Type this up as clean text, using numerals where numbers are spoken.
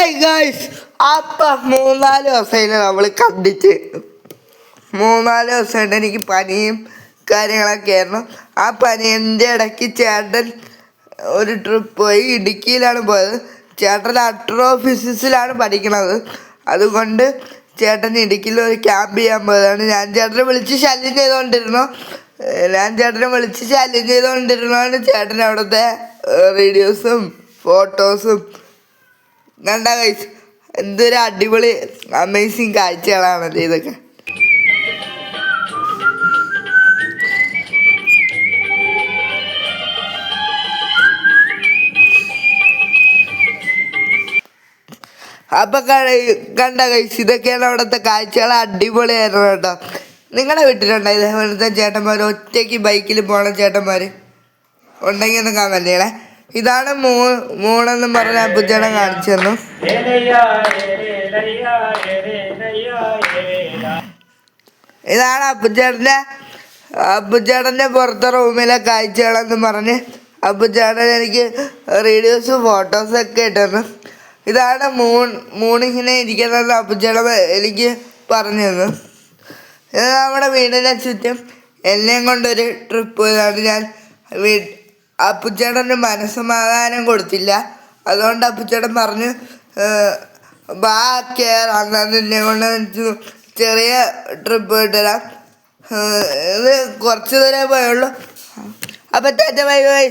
Hi guys, അപ്പം 3-4 ദിവസമായിട്ട് നമ്മൾ കണ്ടിട്ട് 3-4 ദിവസമായിട്ട് എനിക്ക് പനിയും കാര്യങ്ങളൊക്കെ ആയിരുന്നു. ആ പനീൻ്റെ ഇടയ്ക്ക് ചേട്ടൻ ഒരു ട്രിപ്പ് പോയി. ഇടുക്കിയിലാണ് പോയത്. ചേട്ടൻ അട്രോഫിസിസിലാണ് പഠിക്കണത്. അതുകൊണ്ട് ചേട്ടൻ ഇടുക്കിയിൽ ഒരു ക്യാമ്പ് ചെയ്യാൻ പോയതാണ്. ഞാൻ ചേട്ടനെ വിളിച്ച് ശല്യം ചെയ്തുകൊണ്ടിരുന്നതാണ്. ചേട്ടൻ അവിടുത്തെ വീഡിയോസും ഫോട്ടോസും കണ്ട ഗൈസ്. എന്തൊരു അടിപൊളി അമേസിങ് കാഴ്ചകളാണല്ലോ ഇതൊക്കെ. അപ്പൊ കണ്ട ഗൈസ്, ഇതൊക്കെയാണ് അവിടുത്തെ കാഴ്ചകൾ. അടിപൊളിയായിരുന്നു കേട്ടോ. നിങ്ങളുടെ വീട്ടിലുണ്ടോ ഇതേപോലത്തെ ചേട്ടന്മാർ, ഒറ്റയ്ക്ക് ബൈക്കിൽ പോണ ചേട്ടന്മാർ ഉണ്ടെങ്കിൽ ഒന്ന് കമന്റ് ചെയ്യണേ. ഇതാണ് മൂണെന്നും പറഞ്ഞ അപ്പുച്ചേട്ടൻ കാണിച്ചു തന്നു. ഇതാണ് അപ്പുച്ചേട്ടൻ്റെ പുറത്തെ റൂമിലെ കാഴ്ചകളെന്ന് പറഞ്ഞ് അപ്പുച്ചേട്ടൻ എനിക്ക് വീഡിയോസും ഫോട്ടോസൊക്കെ ഇട്ടുതന്നു. ഇതാണ് മൂണിങ്ങനെ ഇരിക്കുന്നത് അപ്പുച്ചേട്ടൻ എനിക്ക് പറഞ്ഞു തന്നു. ഇത് നമ്മുടെ വീടിനെ ചുറ്റും എന്നെയും കൊണ്ടൊരു ട്രിപ്പ് പോയതാണ്. ഞാൻ അപ്പുച്ചേട്ടന് മനസ്സമാധാനം കൊടുത്തില്ല. അതുകൊണ്ട് അപ്പുച്ചേട്ടൻ പറഞ്ഞു, ബാ കയറാം, നിന്നെ കൊണ്ട് ചെറിയ ട്രിപ്പ് ഇട്ടുതരാം. ഇത് കുറച്ച് ദൂരമേ പോയുള്ളൂ. അപ്പം ടാറ്റ ബൈ ബൈ.